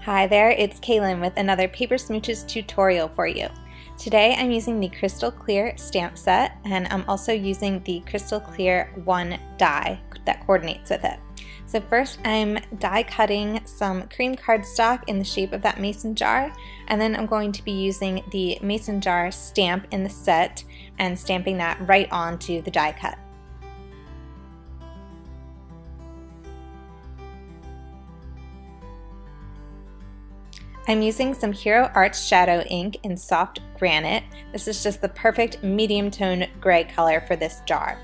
Hi there, it's Kalyn with another Paper Smooches tutorial for you. Today I'm using the Crystal Clear stamp set, and I'm also using the Crystal Clear 1 die that coordinates with it. So first I'm die cutting some cream cardstock in the shape of that mason jar, and then I'm going to be using the mason jar stamp in the set and stamping that right onto the die cut. I'm using some Hero Arts Shadow ink in soft granite. This is just the perfect medium tone gray color for this jar.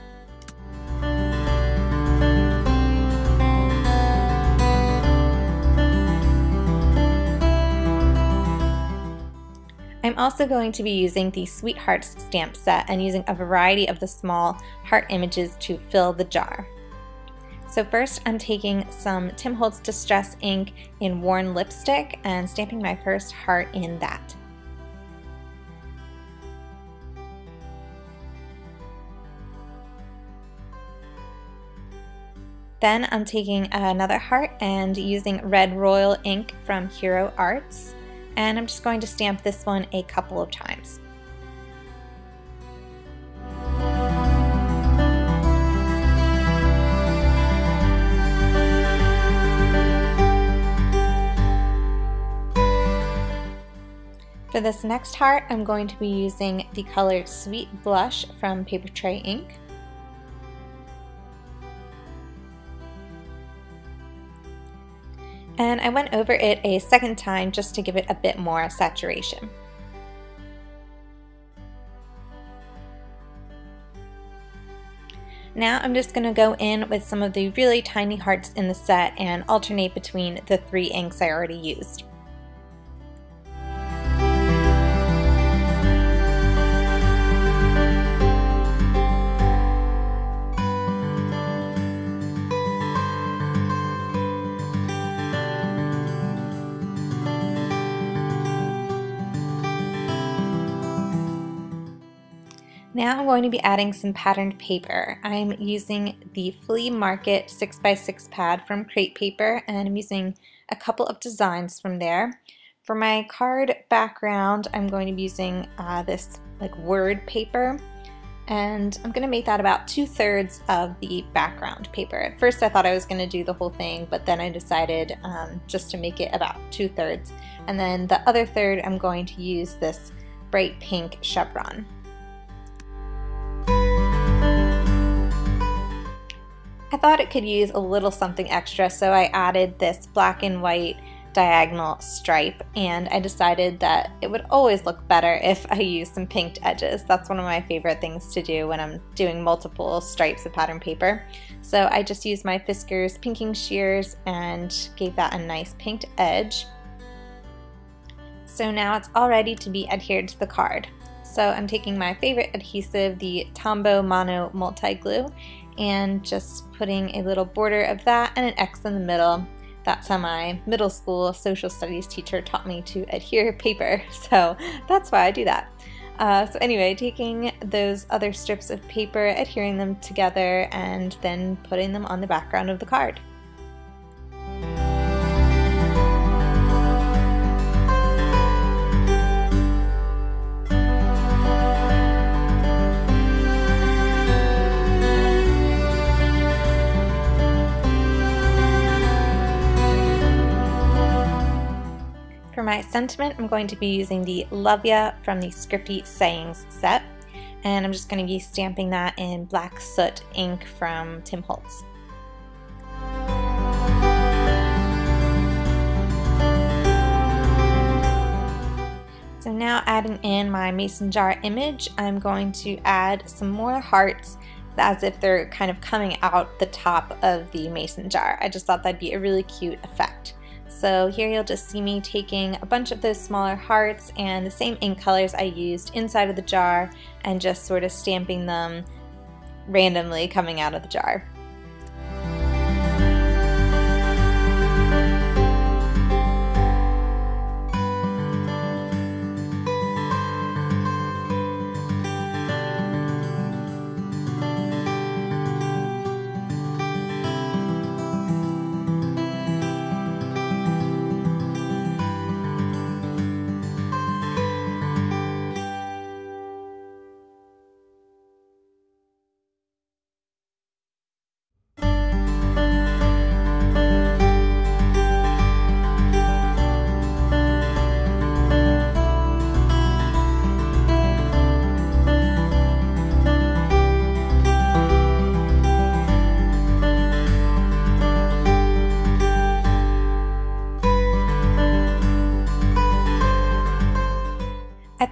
I'm also going to be using the Sweethearts stamp set and using a variety of the small heart images to fill the jar. So first I'm taking some Tim Holtz Distress ink in Worn Lipstick and stamping my first heart in that. Then I'm taking another heart and using Red Royal ink from Hero Arts, and I'm just going to stamp this one a couple of times. For this next heart, I'm going to be using the color Sweet Blush from Paper Tray ink. And I went over it a second time just to give it a bit more saturation. Now I'm just going to go in with some of the really tiny hearts in the set and alternate between the three inks I already used. Now I'm going to be adding some patterned paper. I'm using the Flea Market 6x6 pad from Crate Paper, and I'm using a couple of designs from there. For my card background, I'm going to be using this word paper, and I'm going to make that about 2/3 of the background paper. At first I thought I was going to do the whole thing, but then I decided just to make it about 2/3. And then the other third I'm going to use this bright pink chevron. I thought it could use a little something extra, so I added this black and white diagonal stripe, and I decided that it would always look better if I used some pinked edges. That's one of my favorite things to do when I'm doing multiple stripes of pattern paper. So I just used my Fiskars pinking shears and gave that a nice pinked edge. So now it's all ready to be adhered to the card. So I'm taking my favorite adhesive, the Tombow Mono Multi Glue, and just putting a little border of that and an X in the middle. That's how my middle school social studies teacher taught me to adhere paper, so that's why I do that. So anyway, taking those other strips of paper, adhering them together, and then putting them on the background of the card. For my sentiment, I'm going to be using the Love Ya from the Scripty Sayings set, and I'm just going to be stamping that in Black Soot ink from Tim Holtz. So now adding in my mason jar image, I'm going to add some more hearts as if they're kind of coming out the top of the mason jar. I just thought that'd be a really cute effect. So here you'll just see me taking a bunch of those smaller hearts and the same ink colors I used inside of the jar and just sort of stamping them randomly coming out of the jar.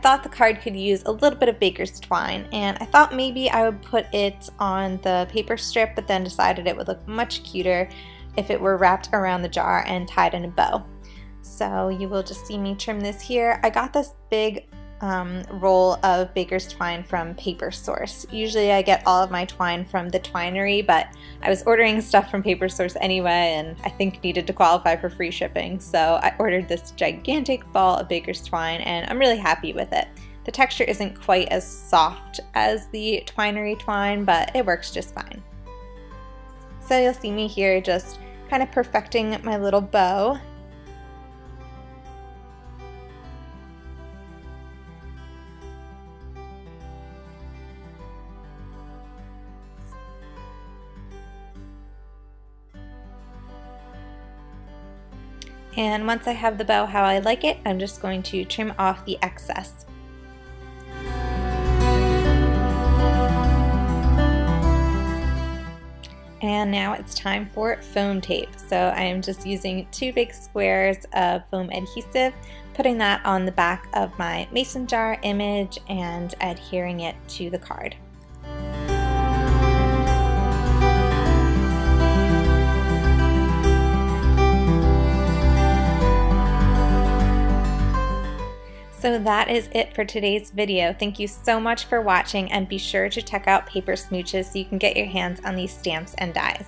thought the card could use a little bit of baker's twine, and I thought maybe I would put it on the paper strip, but then decided it would look much cuter if it were wrapped around the jar and tied in a bow. So you will just see me trim this here. I got this big roll of baker's twine from Paper Source. Usually I get all of my twine from the Twinery, but I was ordering stuff from Paper Source anyway and I think needed to qualify for free shipping, so I ordered this gigantic ball of baker's twine and I'm really happy with it. The texture isn't quite as soft as the Twinery twine, but it works just fine. So you'll see me here just kind of perfecting my little bow. And once I have the bow how I like it, I'm just going to trim off the excess. And now it's time for foam tape. So I am just using 2 big squares of foam adhesive, putting that on the back of my mason jar image and adhering it to the card. So that is it for today's video. Thank you so much for watching, and be sure to check out Paper Smooches so you can get your hands on these stamps and dies.